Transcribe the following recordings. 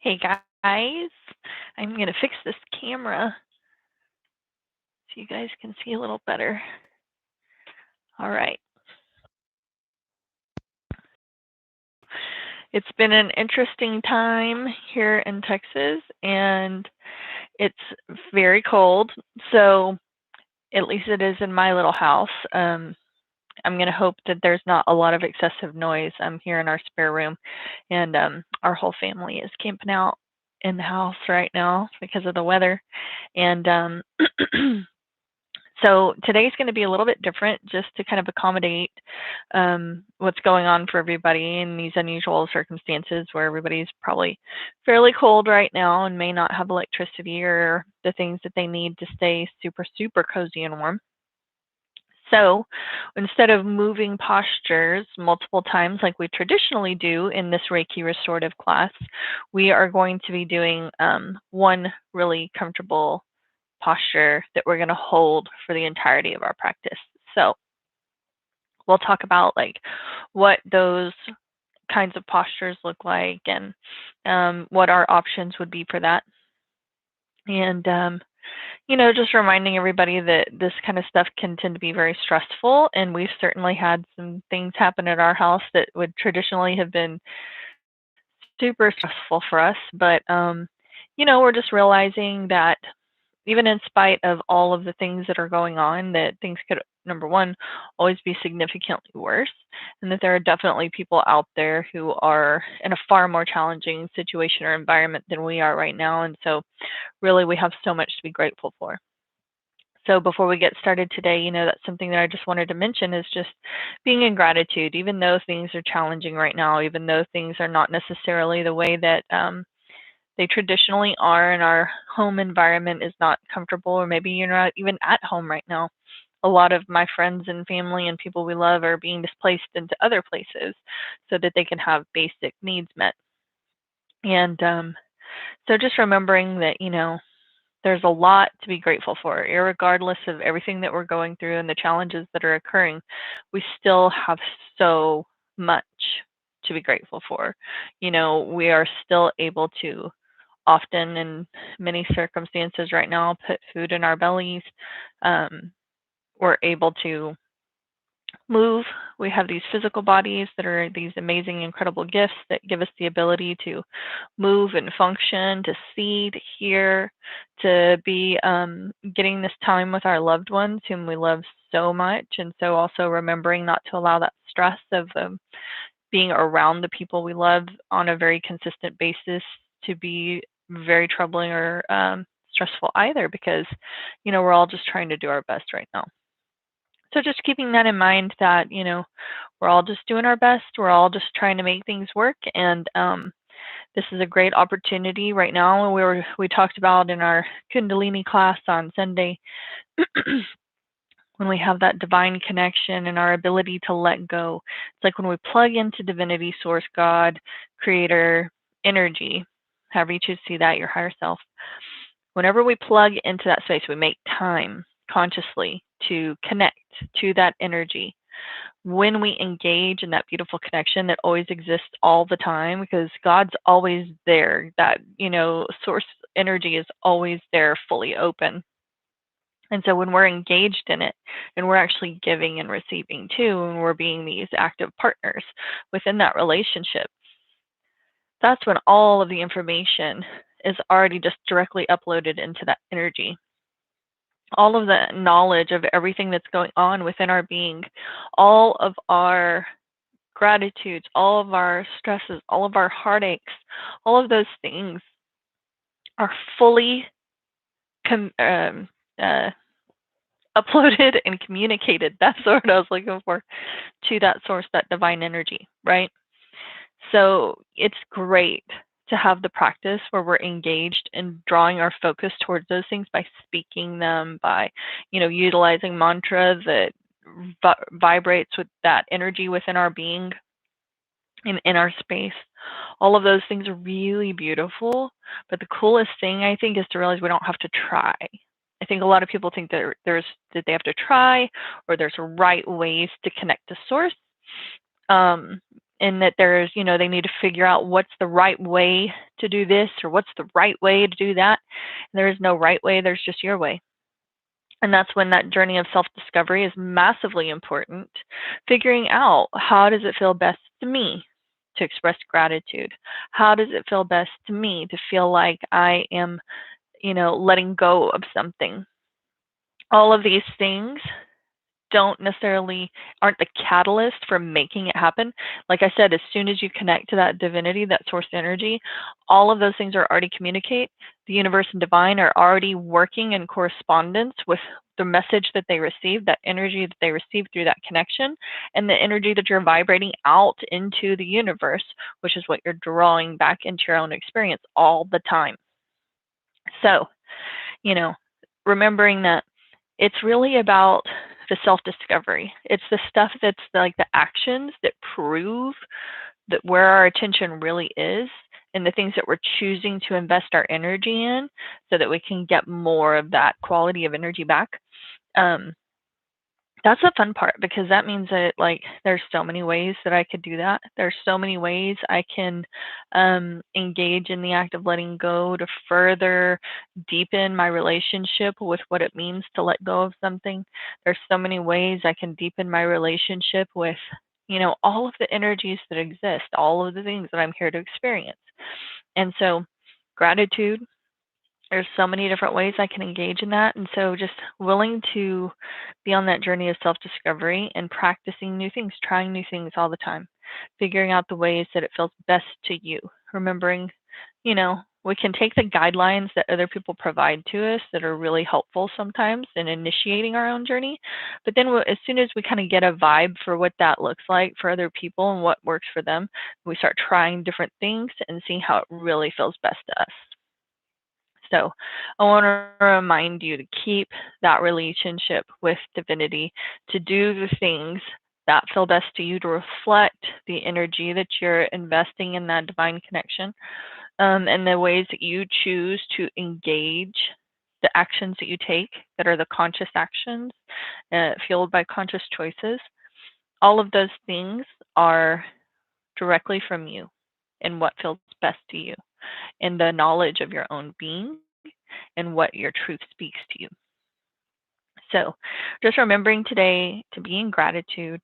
Hey guys, I'm going to fix this camera so you guys can see a little better. All right. It's been an interesting time here in Texas, and it's very cold. So, at least it is in my little house. I'm going to hope that there's not a lot of excessive noise. I'm here in our spare room, and our whole family is camping out in the house right now because of the weather. And So today's going to be a little bit different just to kind of accommodate what's going on for everybody in these unusual circumstances where everybody's probably fairly cold right now and may not have electricity or the things that they need to stay super, super cozy and warm. So instead of moving postures multiple times like we traditionally do in this Reiki restorative class, we are going to be doing one really comfortable posture that we're going to hold for the entirety of our practice. So we'll talk about like what those kinds of postures look like and what our options would be for that. And just reminding everybody that this kind of stuff can tend to be very stressful, and we've certainly had some things happen at our house that would traditionally have been super stressful for us. But we're just realizing that even in spite of all of the things that are going on, that things could, number one, always be significantly worse, and that there are definitely people out there who are in a far more challenging situation or environment than we are right now. And so really we have so much to be grateful for. So before we get started today, that's something that I just wanted to mention is just being in gratitude, even though things are challenging right now, even though things are not necessarily the way that they traditionally are, and our home environment is not comfortable, or maybe you're not even at home right now. A lot of my friends and family and people we love are being displaced into other places so that they can have basic needs met. And so just remembering that, there's a lot to be grateful for, irregardless of everything that we're going through and the challenges that are occurring. We still have so much to be grateful for. We are still able to often in many circumstances right now put food in our bellies. We're able to move. We have these physical bodies that are these amazing, incredible gifts that give us the ability to move and function, to see, to hear, to be getting this time with our loved ones whom we love so much. And so also remembering not to allow that stress of being around the people we love on a very consistent basis to be very troubling or stressful either, because we're all just trying to do our best right now. So just keeping that in mind that we're all just doing our best, we're all just trying to make things work. And this is a great opportunity right now. We talked about in our Kundalini class on Sunday when we have that divine connection and our ability to let go. It's like when we plug into divinity, source, God, creator, energy, however you choose to see that, your higher self. Whenever we plug into that space, we make time consciously to connect to that energy. When we engage in that beautiful connection that always exists all the time, because God's always there, that, source energy is always there, fully open. And so when we're engaged in it and we're actually giving and receiving too, and we're being these active partners within that relationship, that's when all of the information is already just directly uploaded into that energy. All of the knowledge of everything that's going on within our being, all of our gratitudes, all of our stresses, all of our heartaches, all of those things are fully uploaded and communicated. That's the word I was looking for, to that source, that divine energy, right? So it's great to have the practice where we're engaged in drawing our focus towards those things by speaking them, by, utilizing mantra that vibrates with that energy within our being in our space. All of those things are really beautiful. But the coolest thing, I think, is to realize we don't have to try. I think a lot of people think that they have to try, or there's right ways to connect to source. and that there's, they need to figure out what's the right way to do this or what's the right way to do that. There is no right way, there's just your way. And that's when that journey of self discovery is massively important. Figuring out, how does it feel best to me to express gratitude? How does it feel best to me to feel like I am, letting go of something? All of these things don't necessarily aren't the catalyst for making it happen. Like I said, as soon as you connect to that divinity, that source energy, all of those things are already communicate. The universe and divine are already working in correspondence with the message that they receive, that energy that they receive through that connection, and the energy that you're vibrating out into the universe, which is what you're drawing back into your own experience all the time. So, you know, remembering that it's really about the self discovery. It's the stuff that's like the actions that prove that where our attention really is and the things that we're choosing to invest our energy in so that we can get more of that quality of energy back. Um, that's the fun part, because that means that, like, there's so many ways that I could do that. There's so many ways I can engage in the act of letting go to further deepen my relationship with what it means to let go of something. There's so many ways I can deepen my relationship with, all of the energies that exist, all of the things that I'm here to experience. And so, gratitude, there's so many different ways I can engage in that. And so just willing to be on that journey of self-discovery and practicing new things, trying new things all the time, figuring out the ways that it feels best to you. Remembering, we can take the guidelines that other people provide to us that are really helpful sometimes in initiating our own journey. But then as soon as we kind of get a vibe for what that looks like for other people and what works for them, we start trying different things and seeing how it really feels best to us. So I want to remind you to keep that relationship with divinity, to do the things that feel best to you, to reflect the energy that you're investing in that divine connection, and the ways that you choose to engage the actions that you take that are the conscious actions, fueled by conscious choices. All of those things are directly from you and what feels best to you, and the knowledge of your own being and what your truth speaks to you. So just remembering today to be in gratitude,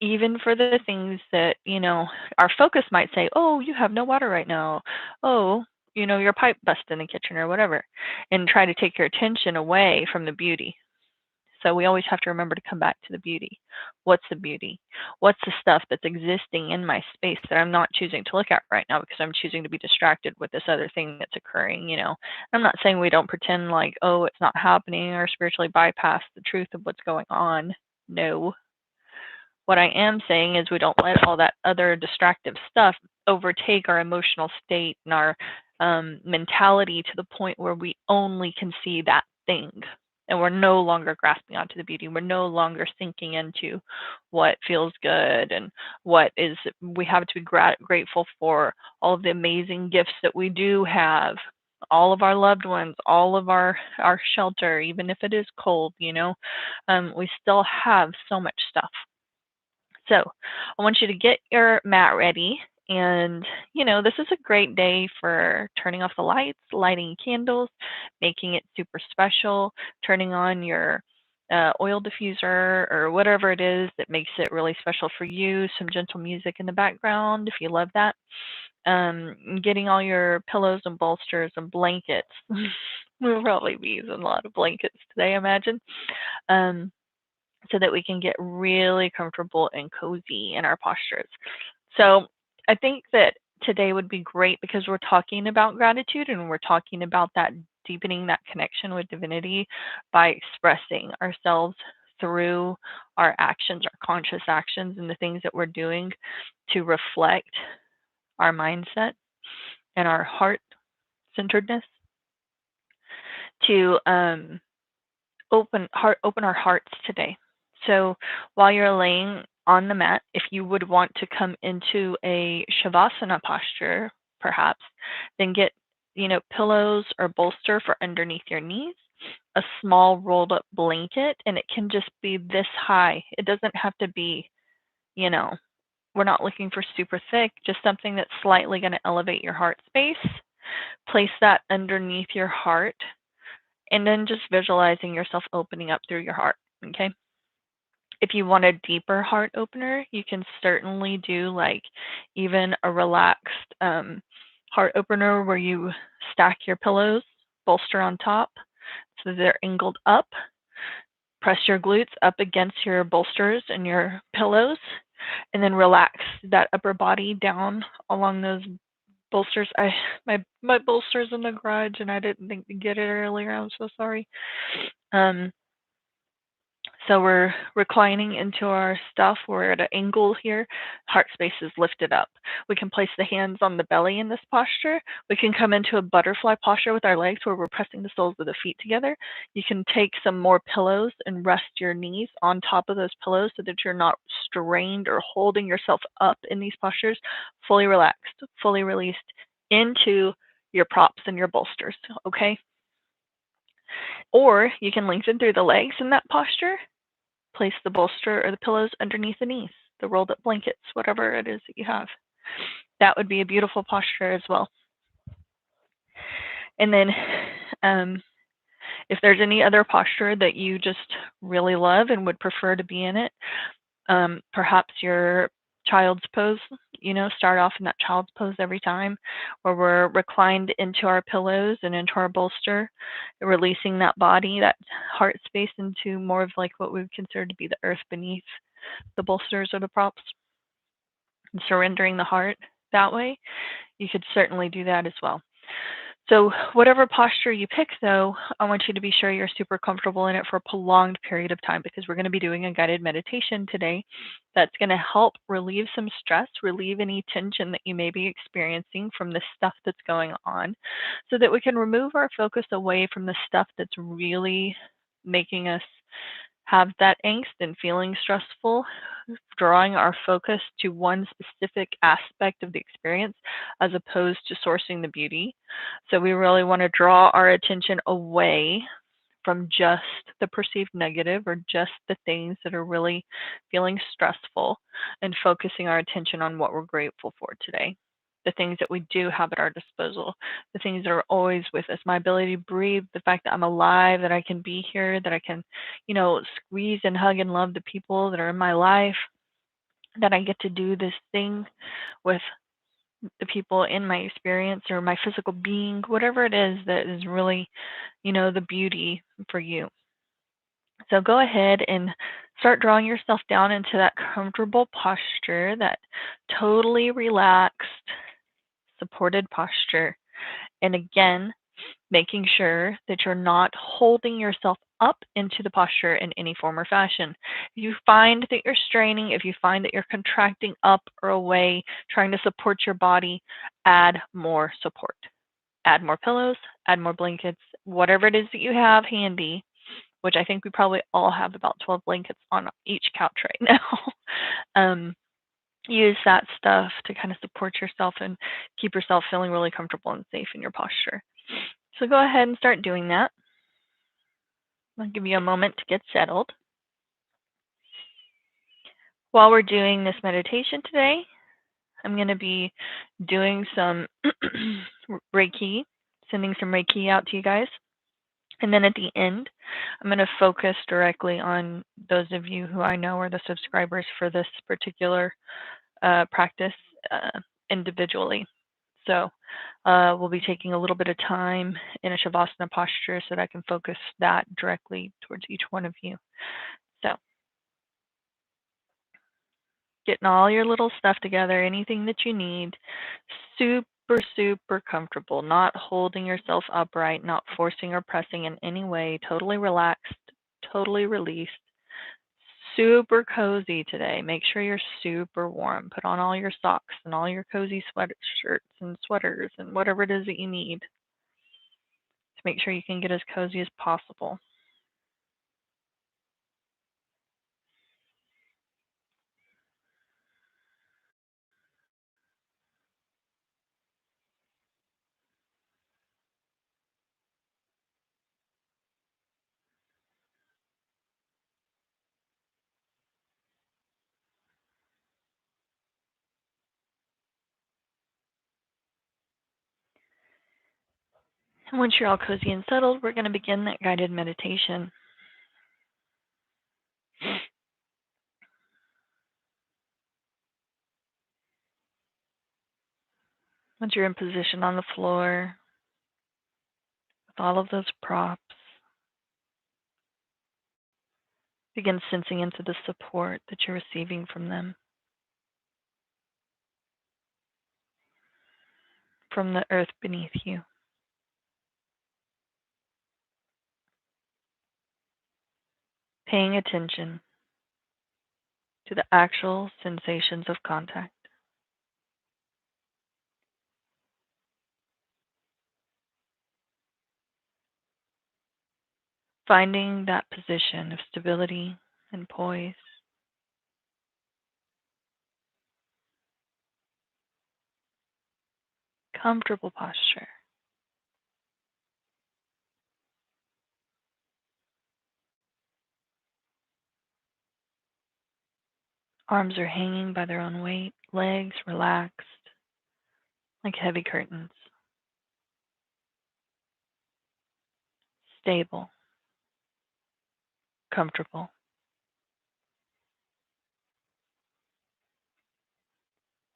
even for the things that, our focus might say, oh, you have no water right now. Oh, your pipe busted in the kitchen or whatever, and try to take your attention away from the beauty. So we always have to remember to come back to the beauty. What's the beauty? What's the stuff that's existing in my space that I'm not choosing to look at right now because I'm choosing to be distracted with this other thing that's occurring, I'm not saying we don't pretend like, oh, it's not happening, or spiritually bypass the truth of what's going on. No. What I am saying is we don't let all that other distractive stuff overtake our emotional state and our mentality to the point where we only can see that thing. And we're no longer grasping onto the beauty. We're no longer sinking into what feels good and what is, we have to be grateful for all of the amazing gifts that we do have, all of our loved ones, all of our shelter, even if it is cold, we still have so much stuff. So I want you to get your mat ready. And, this is a great day for turning off the lights, lighting candles, making it super special, turning on your oil diffuser or whatever it is that makes it really special for you, some gentle music in the background if you love that. Getting all your pillows and bolsters and blankets. We'll probably be using a lot of blankets today, I imagine. So that we can get really comfortable and cozy in our postures. So I think that today would be great because we're talking about gratitude and we're talking about that deepening that connection with divinity by expressing ourselves through our actions, our conscious actions, and the things that we're doing to reflect our mindset and our heart centeredness, to open our hearts today. So while you're laying on the mat, if you would want to come into a shavasana posture, perhaps, then get, pillows or bolster for underneath your knees, a small rolled up blanket, and it can just be this high. It doesn't have to be, you know, We're not looking for super thick, just something that's slightly going to elevate your heart space. Place that underneath your heart, and then just visualizing yourself opening up through your heart, okay? If you want a deeper heart opener, you can certainly do like even a relaxed heart opener where you stack your pillows, bolster on top, so they're angled up. Press your glutes up against your bolsters and your pillows, and then relax that upper body down along those bolsters. My bolster's in the garage, and I didn't think to get it earlier. I'm so sorry. Um, So we're reclining into our stuff. We're at an angle here. Heart space is lifted up. We can place the hands on the belly in this posture. We can come into a butterfly posture with our legs where we're pressing the soles of the feet together. You can take some more pillows and rest your knees on top of those pillows so that you're not strained or holding yourself up in these postures. Fully relaxed, fully released into your props and your bolsters, okay? Or you can lengthen through the legs in that posture. Place the bolster or the pillows underneath the knees, the rolled up blankets, whatever it is that you have. That would be a beautiful posture as well. And then if there's any other posture that you just really love and would prefer to be in it, perhaps your child's pose, start off in that child's pose every time where we're reclined into our pillows and into our bolster, releasing that body, that heart space into more of like what we would consider to be the earth beneath the bolsters or the props, and surrendering the heart that way. You could certainly do that as well. So whatever posture you pick, though, I want you to be sure you're super comfortable in it for a prolonged period of time, because we're going to be doing a guided meditation today that's going to help relieve some stress, relieve any tension that you may be experiencing from the stuff that's going on, so that we can remove our focus away from the stuff that's really making us have that angst and feeling stressful, drawing our focus to one specific aspect of the experience as opposed to sourcing the beauty. So we really want to draw our attention away from just the perceived negative or just the things that are really feeling stressful, and focusing our attention on what we're grateful for today. The things that we do have at our disposal, the things that are always with us, my ability to breathe, the fact that I'm alive, that I can be here, that I can, squeeze and hug and love the people that are in my life, that I get to do this thing with the people in my experience or my physical being, whatever it is that is really, the beauty for you. So go ahead and start drawing yourself down into that comfortable posture, that totally relaxed, supported posture. And again, making sure that you're not holding yourself up into the posture in any form or fashion. If you find that you're straining, if you find that you're contracting up or away, trying to support your body, add more support. Add more pillows, add more blankets, whatever it is that you have handy, which I think we probably all have about 12 blankets on each couch right now. Use that stuff to kind of support yourself and keep yourself feeling really comfortable and safe in your posture. So go ahead and start doing that. I'll give you a moment to get settled. While we're doing this meditation today, I'm going to be doing some Reiki, sending some Reiki out to you guys. And then at the end, I'm going to focus directly on those of you who I know are the subscribers for this particular practice individually. So we'll be taking a little bit of time in a Shavasana posture so that I can focus that directly towards each one of you. So getting all your little stuff together, anything that you need, super, super comfortable, not holding yourself upright, not forcing or pressing in any way, totally relaxed, totally released, super cozy today. Make sure you're super warm. Put on all your socks and all your cozy sweatshirts and sweaters and whatever it is that you need to make sure you can get as cozy as possible. And once you're all cozy and settled, we're going to begin that guided meditation. Once you're in position on the floor with all of those props, begin sensing into the support that you're receiving from them, from the earth beneath you. Paying attention to the actual sensations of contact. Finding that position of stability and poise. Comfortable posture. Arms are hanging by their own weight, legs relaxed like heavy curtains. Stable, comfortable.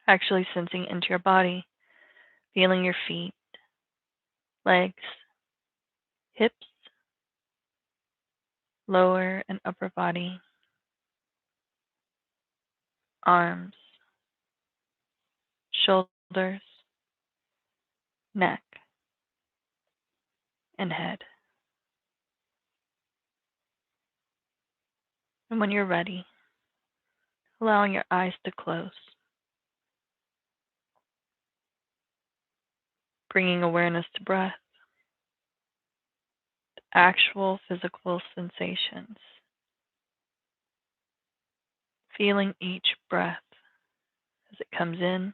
Actually sensing into your body, feeling your feet, legs, hips, lower and upper body, arms, shoulders, neck, and head. And when you're ready, allowing your eyes to close, bringing awareness to breath, actual physical sensations, feeling each breath as it comes in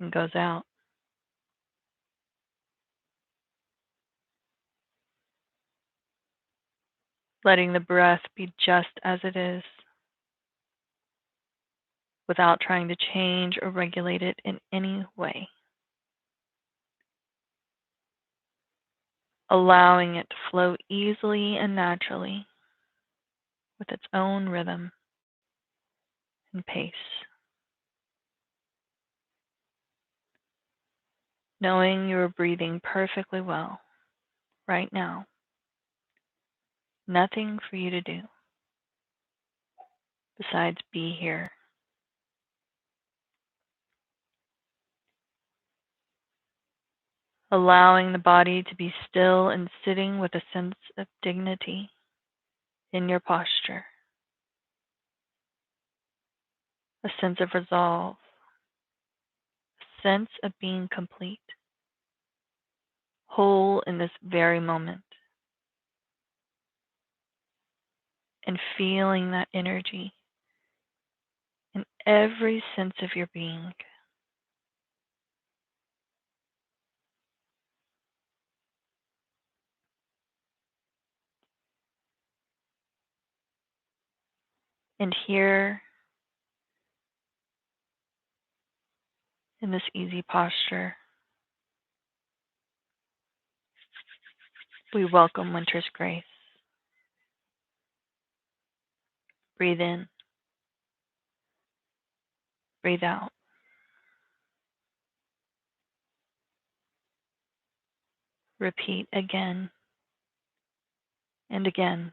and goes out. Letting the breath be just as it is, without trying to change or regulate it in any way. Allowing it to flow easily and naturally with its own rhythm and pace. Knowing you are breathing perfectly well right now. Nothing for you to do besides be here. Allowing the body to be still and sitting with a sense of dignity in your posture. A sense of resolve. A sense of being complete. Whole in this very moment. And feeling that energy in every sense of your being. And here, in this easy posture, we welcome winter's grace. Breathe in. Breathe out. Repeat again and again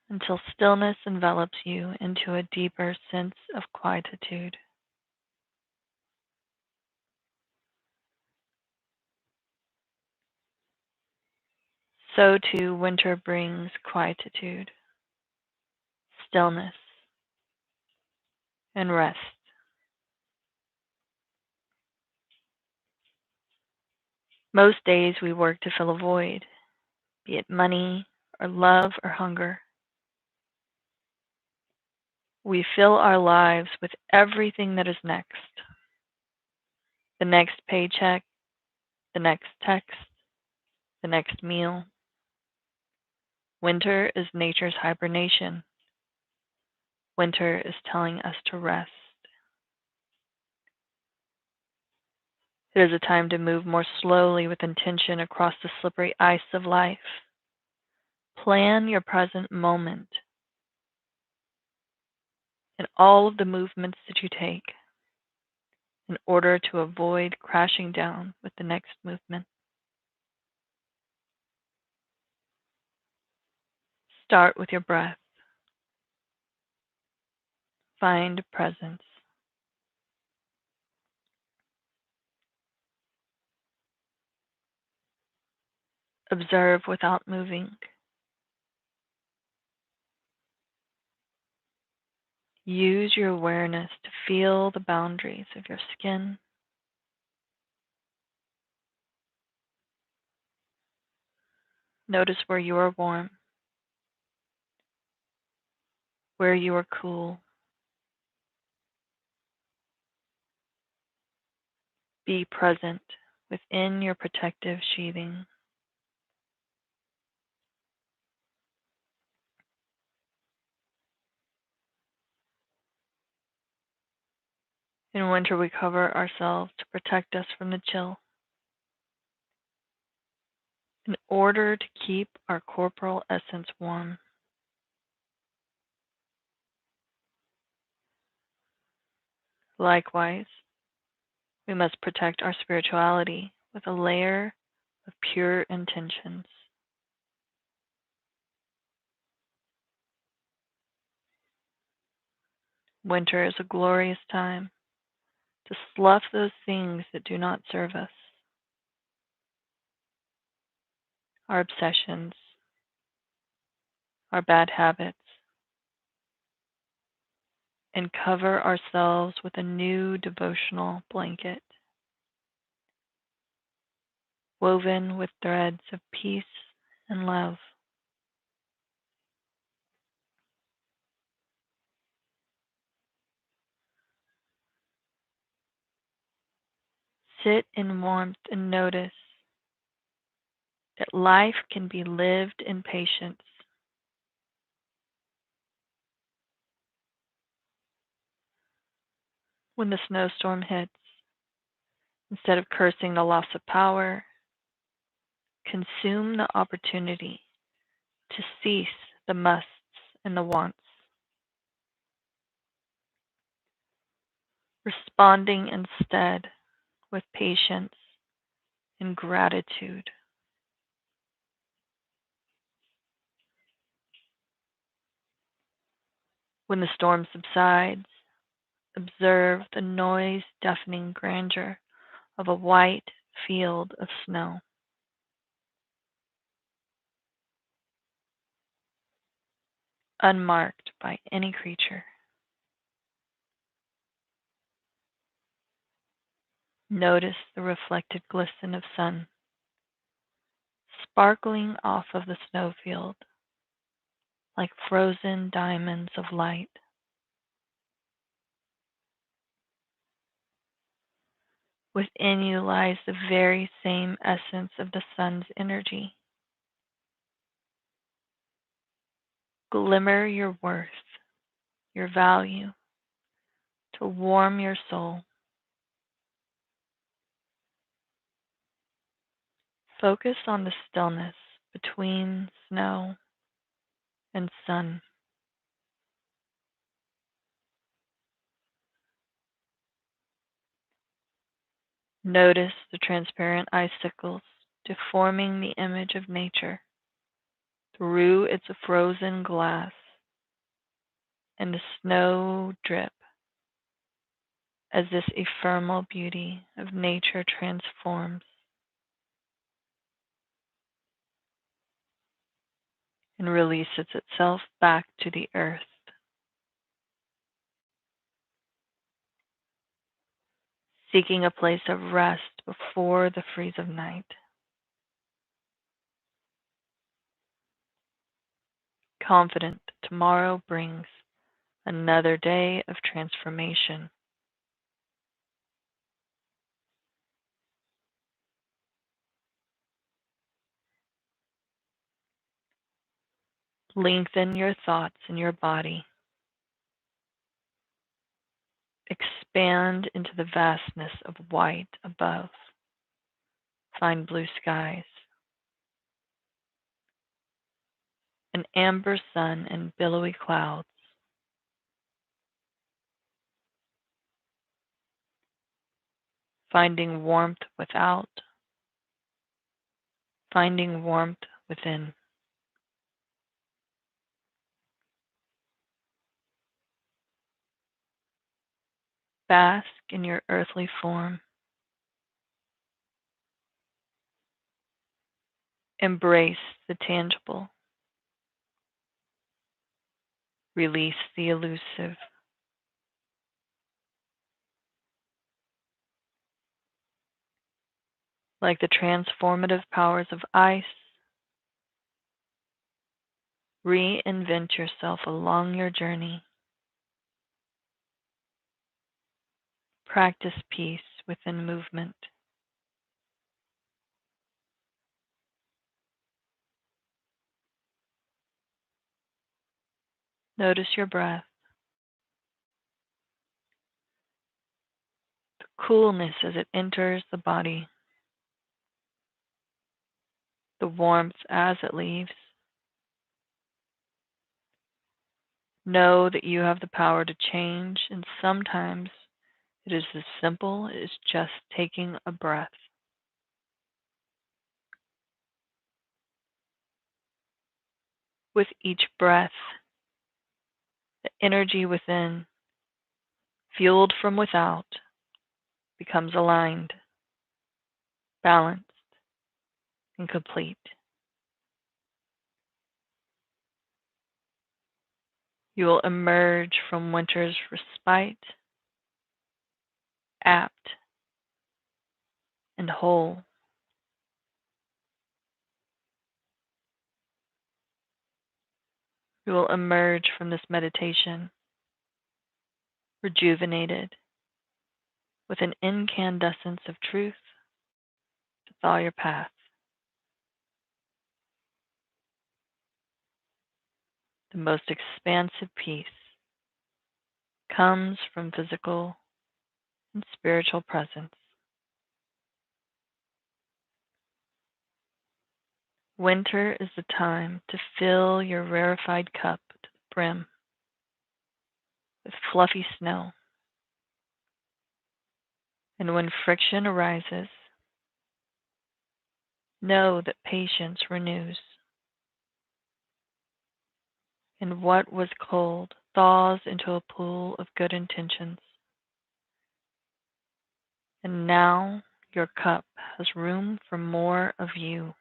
until stillness envelops you into a deeper sense of quietude. So too, winter brings quietude, stillness, and rest. Most days we work to fill a void, be it money or love or hunger. We fill our lives with everything that is next. The next paycheck, the next text, the next meal. Winter is nature's hibernation. Winter is telling us to rest. It is a time to move more slowly with intention across the slippery ice of life. Plan your present moment and all of the movements that you take in order to avoid crashing down with the next movement. Start with your breath. Find presence. Observe without moving. Use your awareness to feel the boundaries of your skin. Notice where you are warm, where you are cool. Be present within your protective sheathing. In winter, we cover ourselves to protect us from the chill. In order to keep our corporal essence warm. Likewise, we must protect our spirituality with a layer of pure intentions. Winter is a glorious time to slough those things that do not serve us, our obsessions, our bad habits, and cover ourselves with a new devotional blanket, woven with threads of peace and love. Sit in warmth and notice that life can be lived in patience. When the snowstorm hits, instead of cursing the loss of power, consume the opportunity to cease the musts and the wants, responding instead with patience and gratitude. When the storm subsides, observe the noise-deafening grandeur of a white field of snow. Unmarked by any creature. Notice the reflected glisten of sun sparkling off of the snowfield like frozen diamonds of light. Within you lies the very same essence of the sun's energy. Glimmer your worth, your value, to warm your soul. Focus on the stillness between snow and sun. Notice the transparent icicles deforming the image of nature through its frozen glass, and the snow drip as this ephemeral beauty of nature transforms and releases itself back to the earth. Seeking a place of rest before the freeze of night. Confident tomorrow brings another day of transformation. Lengthen your thoughts in your body. Expand into the vastness of white above. find blue skies, an amber sun and billowy clouds, finding warmth without, finding warmth within. Bask in your earthly form. Embrace the tangible. Release the elusive. Like the transformative powers of ice, reinvent yourself along your journey. Practice peace within movement. Notice your breath, the coolness as it enters the body, the warmth as it leaves. Know that you have the power to change, and sometimes it is as simple as just taking a breath. With each breath, the energy within, fueled from without, becomes aligned, balanced, and complete. You will emerge from winter's respite, apt and whole. You will emerge from this meditation rejuvenated with an incandescence of truth to thaw your path. The most expansive peace comes from physical and spiritual presence. Winter is the time to fill your rarefied cup to the brim with fluffy snow. And when friction arises, know that patience renews. And what was cold thaws into a pool of good intentions. And now your cup has room for more of you.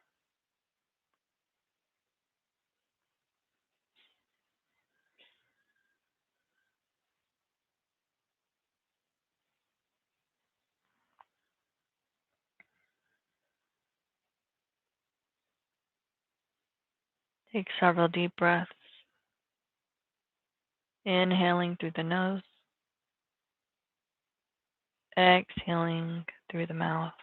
Take several deep breaths, inhaling through the nose, exhaling through the mouth.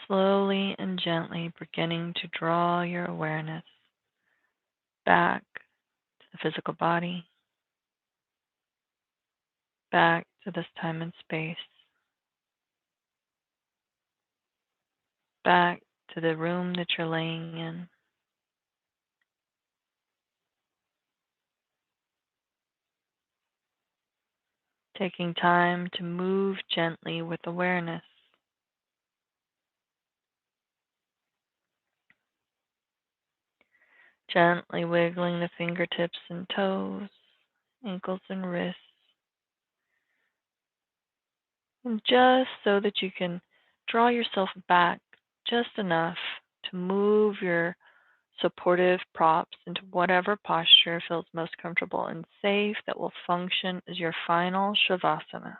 Slowly and gently beginning to draw your awareness back to the physical body, back to this time and space, back to the room that you're laying in. Taking time to move gently with awareness. Gently wiggling the fingertips and toes, ankles and wrists. And just so that you can draw yourself back just enough to move your supportive props into whatever posture feels most comfortable and safe that will function as your final Shavasana,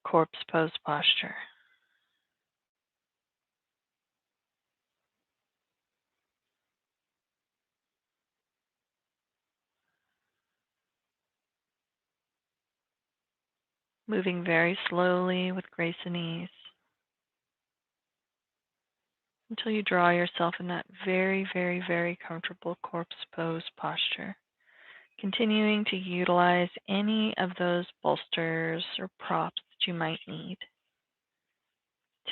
corpse pose posture. Moving very slowly with grace and ease until you draw yourself in that very, very, very comfortable corpse pose posture. Continuing to utilize any of those bolsters or props that you might need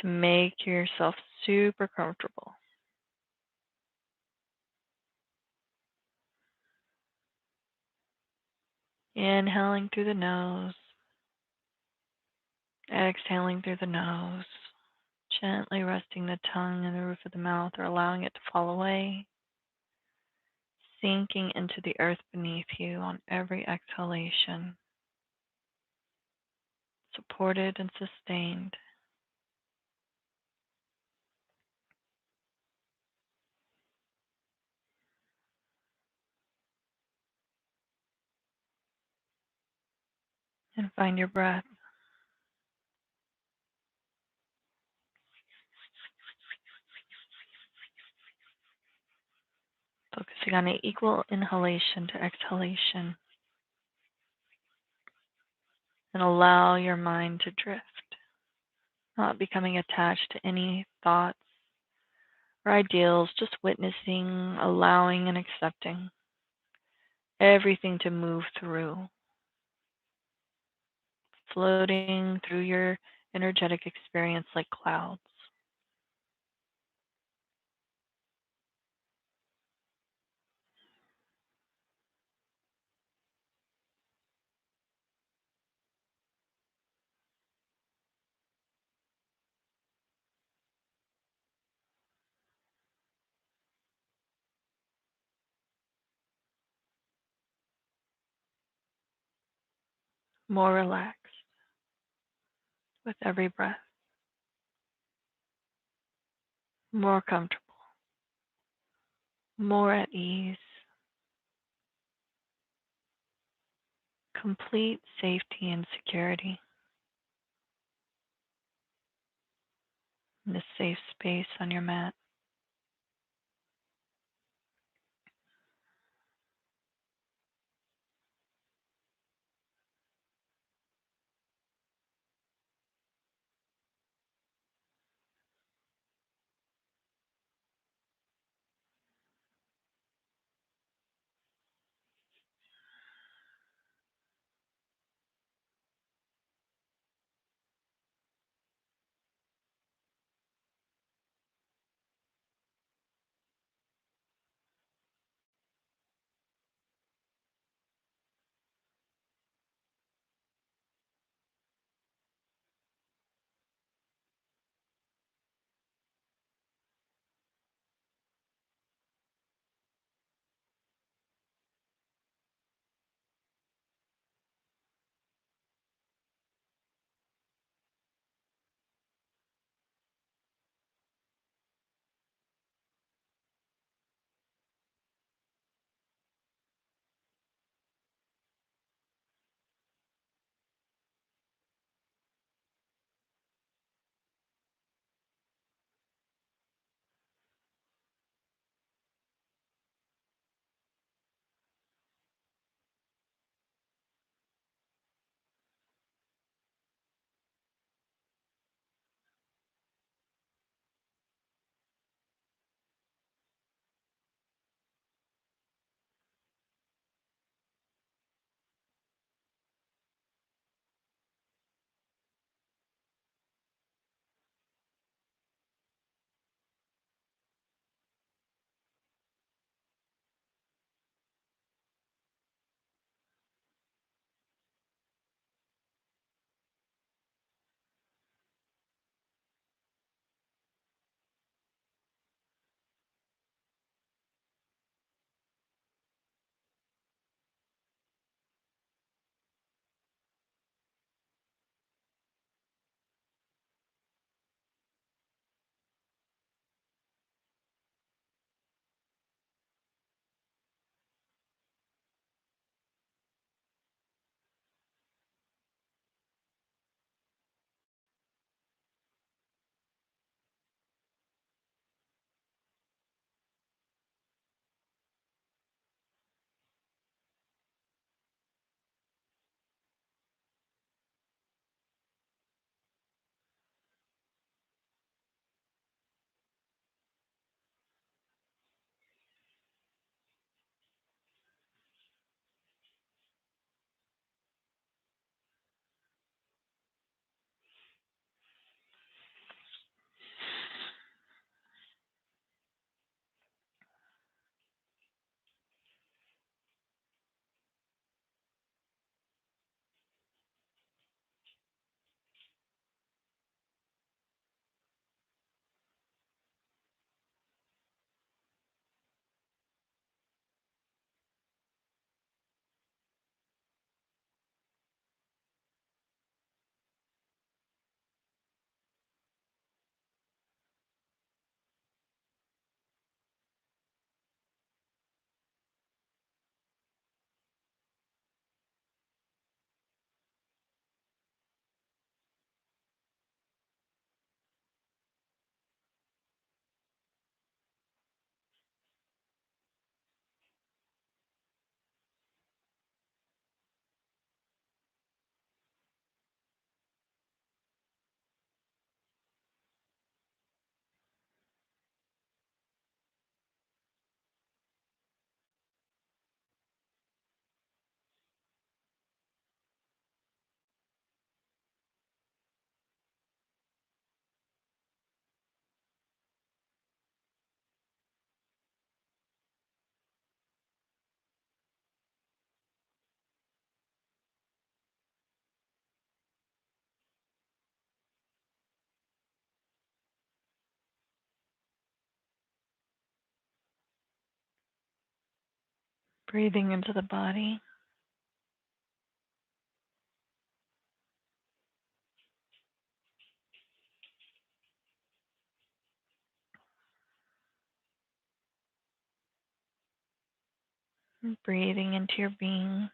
to make yourself super comfortable. Inhaling through the nose, exhaling through the nose, gently resting the tongue in the roof of the mouth or allowing it to fall away, sinking into the earth beneath you on every exhalation, supported and sustained. And find your breath. Focusing on an equal inhalation to exhalation. And allow your mind to drift, not becoming attached to any thoughts or ideals, just witnessing, allowing, and accepting everything to move through, floating through your energetic experience like clouds. More relaxed with every breath, more comfortable, more at ease, complete safety and security in a safe space on your mat. Breathing into the body. And breathing into your being.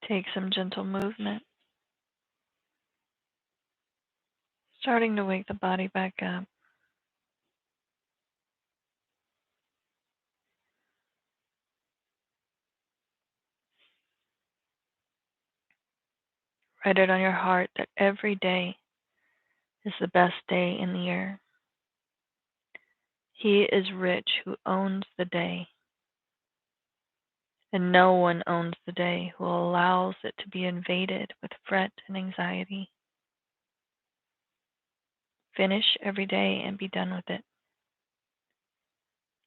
Take some gentle movement. Starting to wake the body back up. Write it on your heart that every day is the best day in the year. He is rich who owns the day, and no one owns the day who allows it to be invaded with fret and anxiety. Finish every day and be done with it.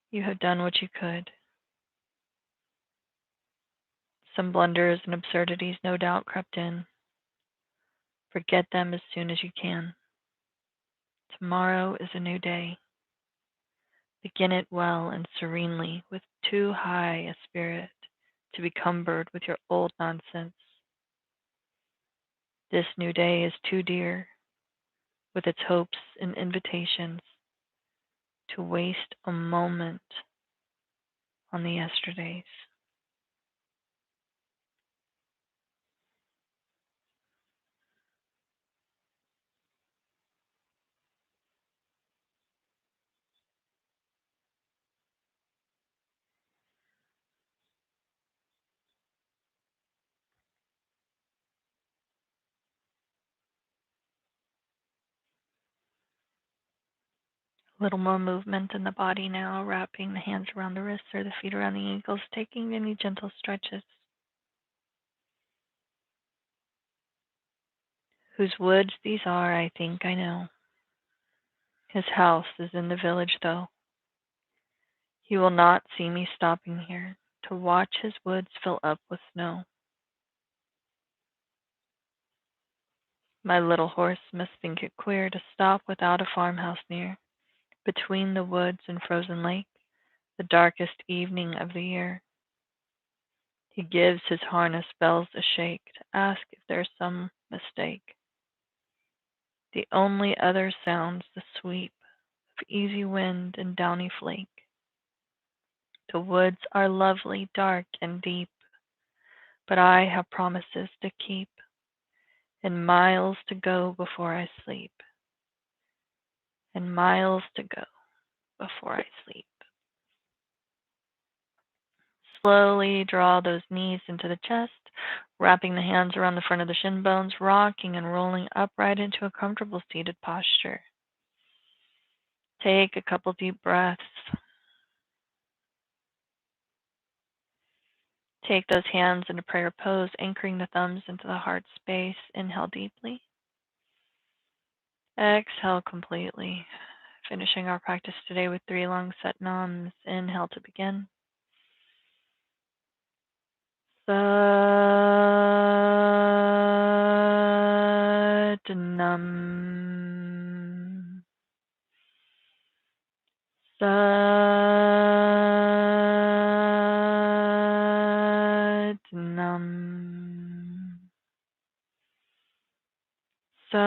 You have done what you could. Some blunders and absurdities no doubt crept in. Forget them as soon as you can. Tomorrow is a new day. Begin it well and serenely with too high a spirit to be cumbered with your old nonsense. This new day is too dear, with its hopes and invitations, to waste a moment on the yesterdays. A little more movement in the body now, wrapping the hands around the wrists or the feet around the ankles, taking any gentle stretches. Whose woods these are, I think I know. His house is in the village, though. He will not see me stopping here to watch his woods fill up with snow. My little horse must think it queer to stop without a farmhouse near, between the woods and frozen lake, the darkest evening of the year. He gives his harness bells a shake to ask if there's some mistake. The only other sounds the sweep of easy wind and downy flake. The woods are lovely, dark, and deep, but I have promises to keep, and miles to go before I sleep, and miles to go before I sleep. Slowly draw those knees into the chest, wrapping the hands around the front of the shin bones, rocking and rolling upright into a comfortable seated posture. Take a couple deep breaths. Take those hands into prayer pose, anchoring the thumbs into the heart space. Inhale deeply. Exhale completely. Finishing our practice today with 3 long set nams. Inhale to begin. Sat Nam. Sat Nam. Sat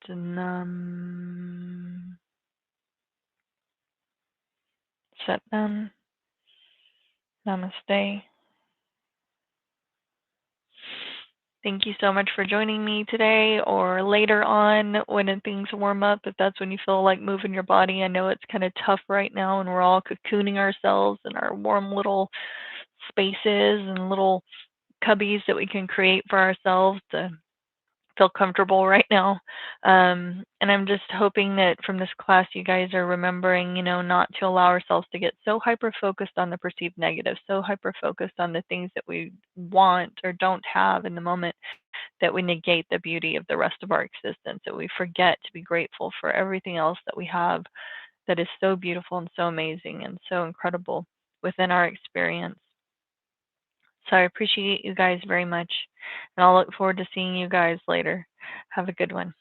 Nam. Sat Nam. Namaste. Thank you so much for joining me today or later on when things warm up, if that's when you feel like moving your body. I know it's kind of tough right now and we're all cocooning ourselves in our warm little spaces and little cubbies that we can create for ourselves to feel comfortable right now. And I'm just hoping that from this class, you guys are remembering, not to allow ourselves to get so hyper focused on the perceived negative, so hyper focused on the things that we want or don't have in the moment, that we negate the beauty of the rest of our existence, that we forget to be grateful for everything else that we have that is so beautiful and so amazing and so incredible within our experience. So I appreciate you guys very much, and I'll look forward to seeing you guys later. Have a good one.